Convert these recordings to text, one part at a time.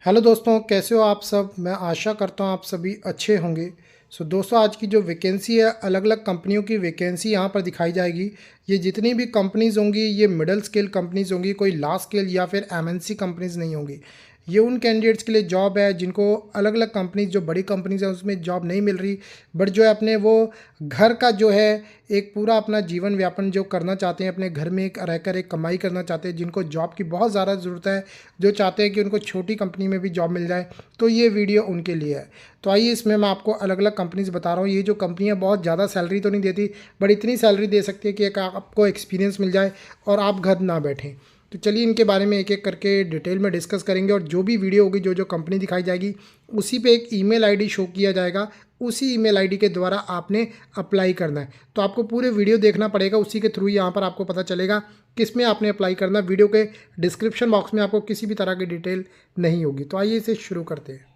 Hello दोस्तों, कैसे हो आप सब। मैं आशा करता हूँ आप सभी अच्छे होंगे। दोस्तों, आज की जो वैकेंसी है, अलग अलग कंपनियों की वैकेंसी यहाँ पर दिखाई जाएगी। ये जितनी भी कंपनीज़ होंगी, ये मिडिल स्केल कंपनीज़ होंगी, कोई लार्ज स्केल या फिर एमएनसी कंपनीज़ नहीं होंगी। ये उन कैंडिडेट्स के लिए जॉब है जिनको अलग अलग कंपनीज, जो बड़ी कंपनीज़ हैं उसमें जॉब नहीं मिल रही, बट जो है अपने वो घर का जो है एक पूरा अपना जीवन व्यापन जो करना चाहते हैं, अपने घर में एक रहकर एक कमाई करना चाहते हैं, जिनको जॉब की बहुत ज़्यादा ज़रूरत है, जो चाहते हैं कि उनको छोटी कंपनी में भी जॉब मिल जाए, तो ये वीडियो उनके लिए है। तो आइए, इसमें मैं आपको अलग अलग कंपनीज बता रहा हूँ। ये जो कंपनियाँ बहुत ज़्यादा सैलरी तो नहीं देती, बट इतनी सैलरी दे सकती है कि एक आपको एक्सपीरियंस मिल जाए और आप घर ना बैठें। तो चलिए, इनके बारे में एक एक करके डिटेल में डिस्कस करेंगे, और जो भी वीडियो होगी, जो जो कंपनी दिखाई जाएगी, उसी पे एक ईमेल आईडी शो किया जाएगा। उसी ईमेल आईडी के द्वारा आपने अप्लाई करना है। तो आपको पूरे वीडियो देखना पड़ेगा, उसी के थ्रू यहाँ पर आपको पता चलेगा किस में आपने अप्लाई करना है। वीडियो के डिस्क्रिप्शन बॉक्स में आपको किसी भी तरह की डिटेल नहीं होगी। तो आइए इसे शुरू करते हैं।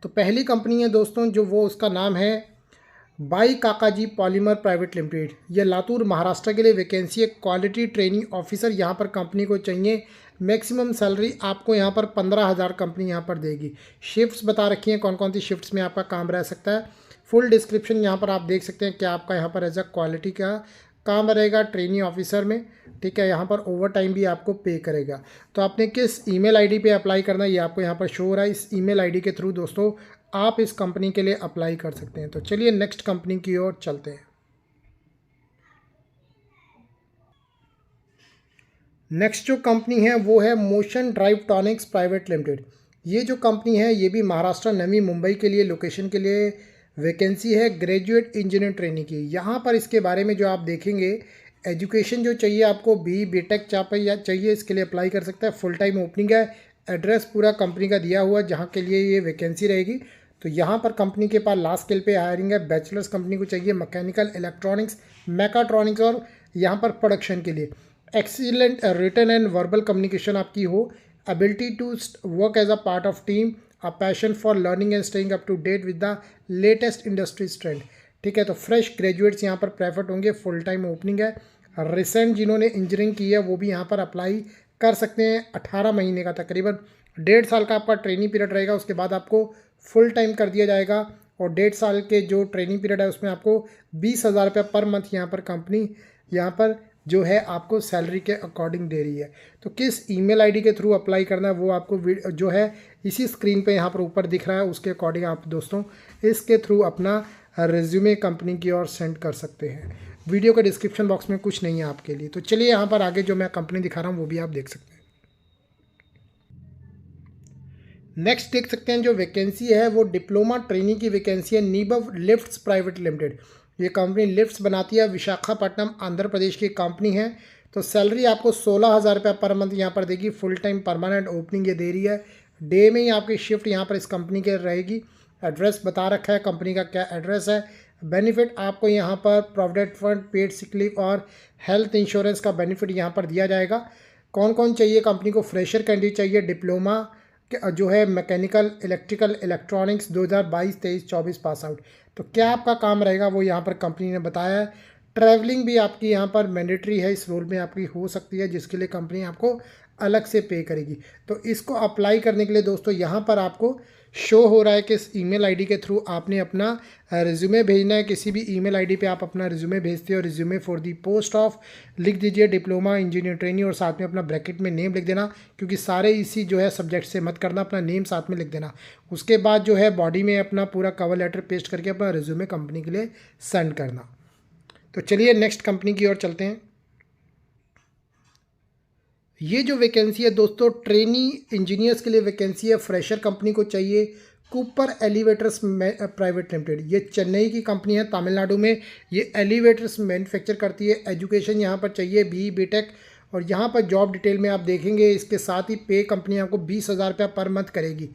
तो पहली कंपनी है दोस्तों, जो वो उसका नाम है बाई काकाजी पॉलीमर प्राइवेट लिमिटेड। ये लातूर महाराष्ट्र के लिए वैकेंसी है, क्वालिटी ट्रेनिंग ऑफिसर यहाँ पर कंपनी को चाहिए। मैक्सिमम सैलरी आपको यहाँ पर 15,000 कंपनी यहाँ पर देगी। शिफ्ट्स बता रखी हैं, कौन कौन सी शिफ्ट्स में आपका काम रह सकता है। फुल डिस्क्रिप्शन यहाँ पर आप देख सकते हैं कि आपका यहाँ पर एज अ क्वालिटी का काम रहेगा ट्रेनिंग ऑफिसर में। ठीक है, यहाँ पर ओवर टाइम भी आपको पे करेगा। तो आपने किस ईमेल आईडी पे अप्लाई करना है, ये आपको यहाँ पर शो हो रहा है। इस ईमेल आईडी के थ्रू दोस्तों आप इस कंपनी के लिए अप्लाई कर सकते हैं। तो चलिए नेक्स्ट कंपनी की ओर चलते हैं। नेक्स्ट जो कंपनी है वो है motion drive tonics private limited. ये जो कंपनी है, ये भी महाराष्ट्र नवी मुंबई के लिए लोकेशन के लिए वैकेंसी है, ग्रेजुएट इंजीनियर ट्रेनिंग की। यहाँ पर इसके बारे में जो आप देखेंगे, एजुकेशन जो चाहिए आपको बीटेक या चाहिए, इसके लिए अप्लाई कर सकता है। फुल टाइम ओपनिंग है। एड्रेस पूरा कंपनी का दिया हुआ जहाँ के लिए ये वैकेंसी रहेगी। तो यहाँ पर कंपनी के पास लास्ट स्केल पे हायरिंग है। बैचलर्स कंपनी को चाहिए मैकेनिकल, इलेक्ट्रॉनिक्स, मैकाट्रॉनिक्स और यहाँ पर प्रोडक्शन के लिए। Excellent written and verbal communication आपकी हो, ability to work as a part of team, a passion for learning and staying up to date with the latest industry trend. ठीक है, तो फ्रेश ग्रेजुएट्स यहाँ पर प्रेफर्ड होंगे। फुल टाइम ओपनिंग है। Recent जिन्होंने इंजीनियरिंग की है वो भी यहाँ पर अप्लाई कर सकते हैं। 18 महीने का, तकरीबन 1.5 साल का आपका ट्रेनिंग पीरियड रहेगा। उसके बाद आपको फुल टाइम कर दिया जाएगा, और 1.5 साल के जो ट्रेनिंग पीरियड है उसमें आपको 20,000 रुपये पर मंथ यहाँ पर कंपनी यहाँ पर जो है आपको सैलरी के अकॉर्डिंग दे रही है। तो किस ईमेल आईडी के थ्रू अप्लाई करना है वो आपको जो है इसी स्क्रीन पे यहाँ पर ऊपर दिख रहा है, उसके अकॉर्डिंग आप दोस्तों इसके थ्रू अपना रिज्यूमे कंपनी की ओर सेंड कर सकते हैं। वीडियो के डिस्क्रिप्शन बॉक्स में कुछ नहीं है आपके लिए। तो चलिए, यहाँ पर आगे जो मैं कंपनी दिखा रहा हूँ वो भी आप देख सकते हैं। नेक्स्ट देख सकते हैं जो वैकेंसी है वो डिप्लोमा ट्रेनिंग की वैकेंसी है, नीबव लिफ्ट्स प्राइवेट लिमिटेड। ये कंपनी लिफ्ट्स बनाती है, विशाखापट्टनम आंध्र प्रदेश की कंपनी है। तो सैलरी आपको 16,000 रुपये पर मंथ यहाँ पर देगी। फुल टाइम परमानेंट ओपनिंग ये दे रही है। डे में ही आपकी शिफ्ट यहाँ पर इस कंपनी के रहेगी। एड्रेस बता रखा है कंपनी का, क्या एड्रेस है। बेनिफिट आपको यहाँ पर provident fund, paid sick leave और हेल्थ इंश्योरेंस का बेनिफिट यहाँ पर दिया जाएगा। कौन कौन चाहिए कंपनी को, फ्रेशर कैंडिडेट चाहिए, डिप्लोमा जो है mechanical, electrical, electronics 2022, 23, 24 pass out. तो क्या आपका काम रहेगा वो यहाँ पर कंपनी ने बताया है। ट्रैवलिंग भी आपकी यहाँ पर मैंडेटरी है, इस रोल में आपकी हो सकती है, जिसके लिए कंपनी आपको अलग से पे करेगी। तो इसको अप्लाई करने के लिए दोस्तों यहाँ पर आपको शो हो रहा है कि इस ईमेल आईडी के थ्रू आपने अपना रिज्यूमे भेजना है। किसी भी ईमेल आईडी पे आप अपना रिज्यूमे भेजते हो। Resume for the post of लिख दीजिए डिप्लोमा इंजीनियर ट्रेनिंग, और साथ में अपना ब्रैकेट में नेम लिख देना, क्योंकि सारे इसी जो है सब्जेक्ट से मत करना, अपना नेम साथ में लिख देना। उसके बाद जो है बॉडी में अपना पूरा कवर लेटर पेस्ट करके अपना रिज्यूमे कंपनी के लिए सेंड करना। तो चलिए नेक्स्ट कंपनी की ओर चलते हैं। ये जो वैकेंसी है दोस्तों, ट्रेनी इंजीनियर्स के लिए वैकेंसी है। फ्रेशर कंपनी को चाहिए। कूपर एलिवेटर्स प्राइवेट लिमिटेड, ये चेन्नई की कंपनी है, तमिलनाडु में। ये एलिवेटर्स मैन्युफैक्चर करती है। एजुकेशन यहाँ पर चाहिए बीटेक, और यहाँ पर जॉब डिटेल में आप देखेंगे। इसके साथ ही पे कंपनी आपको 20,000 रुपये पर मंथ करेगी।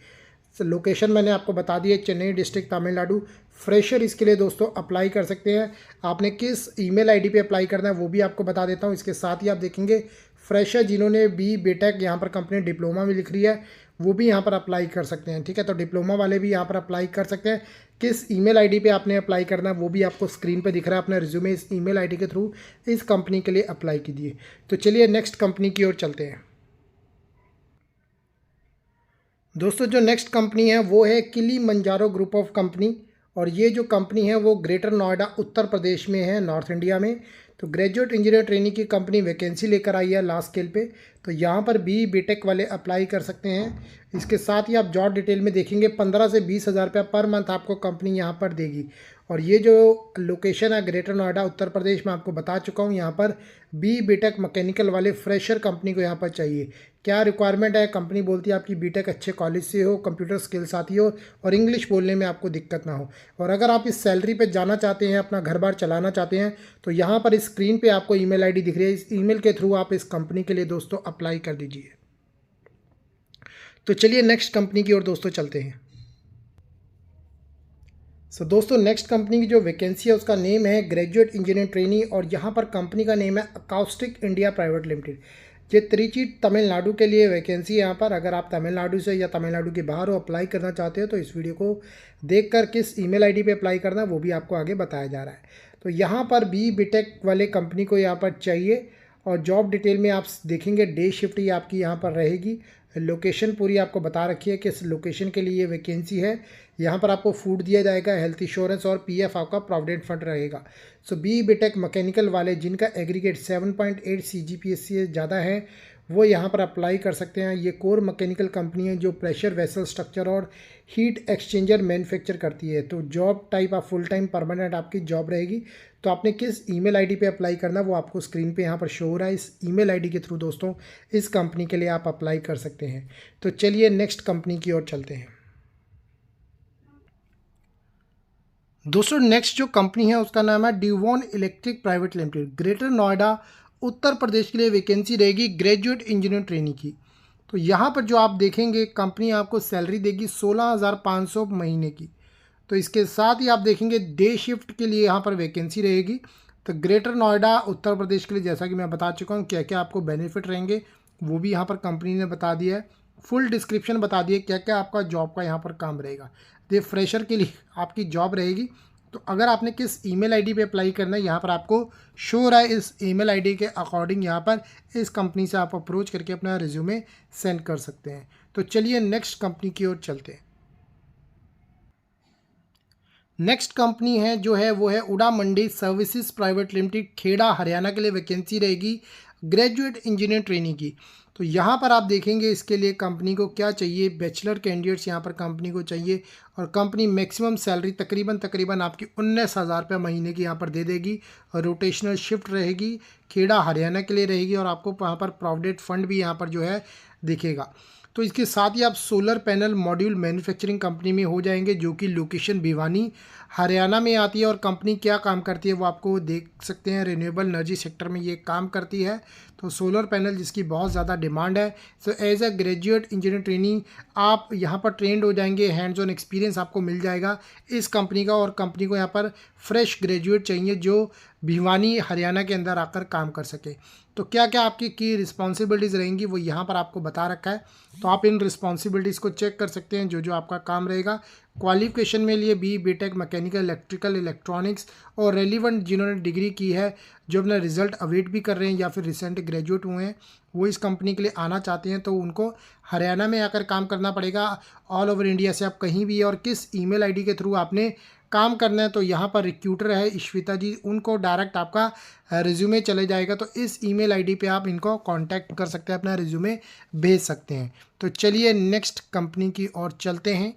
लोकेशन मैंने आपको बता दी है, चेन्नई डिस्ट्रिक्ट, तमिलनाडु। फ्रेशर इसके लिए दोस्तों अप्लाई कर सकते हैं। आपने किस ईमेल आईडी पे अप्लाई करना है वो भी आपको बता देता हूँ। इसके साथ ही आप देखेंगे फ्रेशर जिन्होंने बीटेक यहाँ पर कंपनी डिप्लोमा में लिख रही है, वो भी यहाँ पर अप्लाई कर सकते हैं। ठीक है, तो डिप्लोमा वाले भी यहाँ पर अप्लाई कर सकते हैं। किस ईमेल आईडी पे आपने अप्लाई करना है वो भी आपको स्क्रीन पे दिख रहा है। अपना रिज्यूमे इस ईमेल आईडी के थ्रू इस कंपनी के लिए अप्लाई कीजिए। तो चलिए नेक्स्ट कंपनी की ओर चलते हैं। दोस्तों जो नेक्स्ट कंपनी है वो है किलीमंजारो ग्रुप ऑफ कंपनी। और ये जो कंपनी है वो ग्रेटर नोएडा उत्तर प्रदेश में है, नॉर्थ इंडिया में। तो ग्रेजुएट इंजीनियर ट्रेनिंग की कंपनी वैकेंसी लेकर आई है लास्ट स्केल पे। तो यहाँ पर बीटेक वाले अप्लाई कर सकते हैं। इसके साथ ही आप जॉब डिटेल में देखेंगे 15 से 20 हज़ार रुपया पर मंथ आपको कंपनी यहाँ पर देगी। और ये जो लोकेशन है ग्रेटर नोएडा उत्तर प्रदेश में, आपको बता चुका हूँ। यहाँ पर बीटेक मैकेनिकल वाले फ्रेशर कंपनी को यहाँ पर चाहिए। क्या रिक्वायरमेंट है? कंपनी बोलती है आपकी बीटेक अच्छे कॉलेज से हो, कंप्यूटर स्किल्स आती हो और इंग्लिश बोलने में आपको दिक्कत ना हो। और अगर आप इस सैलरी पे जाना चाहते हैं, अपना घर बार चलाना चाहते हैं, तो यहाँ पर स्क्रीन पे आपको ईमेल आईडी दिख रही है। इस ईमेल के थ्रू आप इस कंपनी के लिए दोस्तों अप्लाई कर दीजिए। तो चलिए नेक्स्ट कंपनी की ओर दोस्तों चलते हैं। दोस्तों नेक्स्ट कंपनी की जो वैकेंसी है उसका नेम है ग्रेजुएट इंजीनियर ट्रेनी। और यहाँ पर कंपनी का नेम है अकाउस्टिक इंडिया प्राइवेट लिमिटेड। ये त्रिची तमिलनाडु के लिए वैकेंसी है यहाँ पर। अगर आप तमिलनाडु से या तमिलनाडु के बाहर हो, अप्लाई करना चाहते हो, तो इस वीडियो को देखकर किस ईमेल आईडी पे अप्लाई करना है वो भी आपको आगे बताया जा रहा है। तो यहाँ पर बीटेक वाले कंपनी को यहाँ पर चाहिए। और जॉब डिटेल में आप देखेंगे डे शिफ्ट ही आपकी यहाँ पर रहेगी। लोकेशन पूरी आपको बता रखी है किस लोकेशन के लिए ये वैकेंसी है। यहाँ पर आपको फूड दिया जाएगा, हेल्थ इंश्योरेंस और पीएफ आपका प्रोविडेंट फंड रहेगा। बीटेक मैकेनिकल वाले जिनका एग्रीगेट 7.8 सीजीपीएस से ज़्यादा है वो यहाँ पर अप्लाई कर सकते हैं। ये कोर मैकेनिकल कंपनी है जो प्रेशर वेसल स्ट्रक्चर और हीट एक्सचेंजर मैन्युफैक्चर करती है। तो जॉब टाइप आप फुल टाइम परमानेंट आपकी जॉब रहेगी। तो आपने किस ईमेल आईडी पे अप्लाई करना वो आपको स्क्रीन पे यहाँ पर शो हो रहा है। इस ईमेल आईडी के थ्रू दोस्तों इस कंपनी के लिए आप अप्लाई कर सकते हैं। तो चलिए नेक्स्ट कंपनी की ओर चलते हैं। दोस्तों नेक्स्ट जो कंपनी है उसका नाम है Devon electric private limited. Greater Noida Uttar Pradesh के लिए वैकेंसी रहेगी ग्रेजुएट इंजीनियर ट्रेनी की। तो यहाँ पर जो आप देखेंगे कंपनी आपको सैलरी देगी 16,500 महीने की। तो इसके साथ ही आप देखेंगे डे शिफ्ट के लिए यहाँ पर वैकेंसी रहेगी। तो ग्रेटर नोएडा उत्तर प्रदेश के लिए जैसा कि मैं बता चुका हूँ क्या क्या आपको बेनिफिट रहेंगे वो भी यहाँ पर कंपनी ने बता दिया है। फुल डिस्क्रिप्शन बता दिए क्या क्या आपका जॉब का यहाँ पर काम रहेगा। ये फ्रेशर के लिए आपकी जॉब रहेगी। तो अगर आपने किस ईमेल आईडी पे अप्लाई करना है यहाँ पर आपको शो हो रहा है। इस ईमेल आईडी के अकॉर्डिंग यहाँ पर इस कंपनी से आप अप्रोच करके अपना रिज्यूमे सेंड कर सकते हैं। तो चलिए नेक्स्ट कंपनी की ओर चलते हैं। नेक्स्ट कंपनी है जो है वो है Uda Mandi services private limited, Kheda Haryana के लिए वैकेंसी रहेगी ग्रेजुएट इंजीनियर ट्रेनी की। तो यहाँ पर आप देखेंगे इसके लिए कंपनी को क्या चाहिए, बैचलर कैंडिडेट्स यहाँ पर कंपनी को चाहिए। और कंपनी मैक्सिमम सैलरी तकरीबन आपकी 19,000 रुपये महीने की यहाँ पर दे देगी। और रोटेशनल शिफ्ट रहेगी, खेड़ा हरियाणा के लिए रहेगी। और आपको वहाँ पर प्रोविडेंट फंड भी यहाँ पर जो है दिखेगा। तो इसके साथ ही आप solar panel module manufacturing company में हो जाएंगे जो कि लोकेशन भिवानी हरियाणा में आती है। और कंपनी क्या काम करती है वो आपको देख सकते हैं, रिन्यूएबल एनर्जी सेक्टर में ये काम करती है। तो सोलर पैनल जिसकी बहुत ज़्यादा डिमांड है। So as a graduate engineer training आप यहाँ पर ट्रेंड हो जाएंगे, हैंड्स ऑन एक्सपीरियंस आपको मिल जाएगा इस कंपनी का। और कंपनी को यहाँ पर फ्रेश ग्रेजुएट चाहिए जो भिवानी हरियाणा के अंदर आकर काम कर सके। तो क्या क्या आपकी की रिस्पॉन्सिबिलिटीज़ रहेंगी वो यहाँ पर आपको बता रखा है। तो आप इन रिस्पॉन्सिबिलिटीज़ को चेक कर सकते हैं जो आपका काम रहेगा। क्वालिफिकेशन में लिए बीटेक मैकेनिकल इलेक्ट्रिकल इलेक्ट्रॉनिक्स और रेलिवेंट जिन्होंने डिग्री की है, जो अपना रिजल्ट अवेट भी कर रहे हैं या फिर रिसेंट ग्रेजुएट हुए हैं, वो इस कंपनी के लिए आना चाहते हैं। तो उनको हरियाणा में आकर काम करना पड़ेगा। ऑल ओवर इंडिया से आप कहीं भी और किस ईमेल आईडी के थ्रू आपने काम करना है, तो यहाँ पर रिक्रूटर है इश्विता जी, उनको डायरेक्ट आपका रिज्यूमे चले जाएगा। तो इस ईमेल आईडी पे आप इनको कांटेक्ट कर सकते हैं, अपना रिज्यूमे भेज सकते हैं। तो चलिए नेक्स्ट कंपनी की ओर चलते हैं।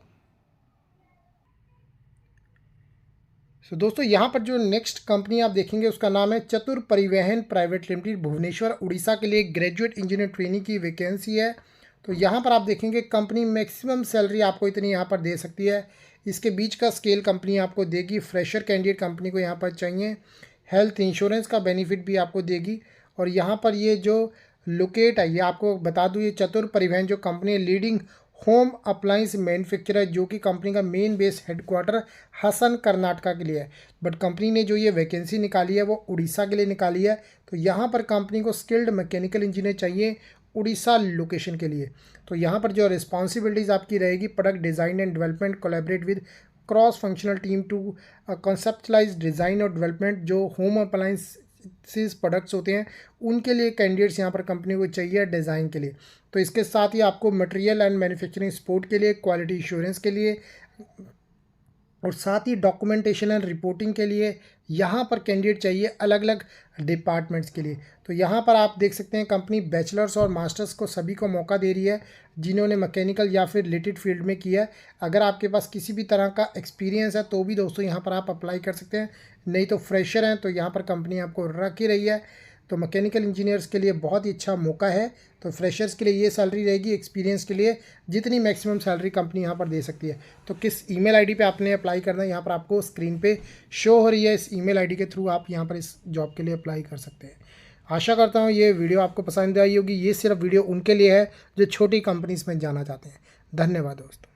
दोस्तों यहाँ पर जो नेक्स्ट कंपनी आप देखेंगे उसका नाम है चतुर परिवहन प्राइवेट लिमिटेड, भुवनेश्वर उड़ीसा के लिए ग्रेजुएट इंजीनियर ट्रेनी की वैकेंसी है। तो यहाँ पर आप देखेंगे कंपनी मैक्सिमम सैलरी आपको इतनी यहाँ पर दे सकती है। इसके बीच का स्केल कंपनी आपको देगी। फ्रेशर कैंडिडेट कंपनी को यहाँ पर चाहिए। हेल्थ इंश्योरेंस का बेनिफिट भी आपको देगी। और यहाँ पर ये जो लोकेट है, ये आपको बता दूँ, ये चतुर परिवहन जो कंपनी है लीडिंग होम अप्लायंस मैन्युफैक्चरर, जो कि कंपनी का main base headquarter Hassan Karnataka के लिए है। बट कंपनी ने जो ये वैकेंसी निकाली है वो उड़ीसा के लिए निकाली है। तो यहाँ पर कंपनी को स्किल्ड मैकेनिकल इंजीनियर चाहिए उड़ीसा लोकेशन के लिए। तो यहाँ पर जो रिस्पॉन्सिबिलिटीज़ आपकी रहेगी, product design and development, collaborate with cross functional team to conceptualize design और डेवलपमेंट जो होम अप्लायंस ओवरसीज प्रोडक्ट्स होते हैं, उनके लिए कैंडिडेट्स यहाँ पर कंपनी को चाहिए डिज़ाइन के लिए। तो इसके साथ ही आपको मटेरियल एंड मैन्युफैक्चरिंग सपोर्ट के लिए, क्वालिटी इश्योरेंस के लिए और साथ ही डॉक्यूमेंटेशन एंड रिपोर्टिंग के लिए यहाँ पर कैंडिडेट चाहिए अलग अलग डिपार्टमेंट्स के लिए। तो यहाँ पर आप देख सकते हैं कंपनी बैचलर्स और मास्टर्स को सभी को मौका दे रही है जिन्होंने मैकेनिकल या फिर रिलेटेड फील्ड में किया है। अगर आपके पास किसी भी तरह का एक्सपीरियंस है तो भी दोस्तों यहाँ पर आप अप्लाई कर सकते हैं, नहीं तो फ्रेशर हैं तो यहाँ पर कंपनी आपको रख ही रही है। तो मैकेनिकल इंजीनियर्स के लिए बहुत ही अच्छा मौका है। तो फ्रेशर्स के लिए ये सैलरी रहेगी, एक्सपीरियंस के लिए जितनी मैक्सिमम सैलरी कंपनी यहाँ पर दे सकती है। तो किस ईमेल आईडी पे आपने अप्लाई करना है यहाँ पर आपको स्क्रीन पे शो हो रही है, इस ईमेल आईडी के थ्रू आप यहाँ पर इस जॉब के लिए अप्लाई कर सकते हैं। आशा करता हूँ ये वीडियो आपको पसंद आई होगी। ये सिर्फ वीडियो उनके लिए है जो छोटी कंपनीज में जाना चाहते हैं। धन्यवाद दोस्तों।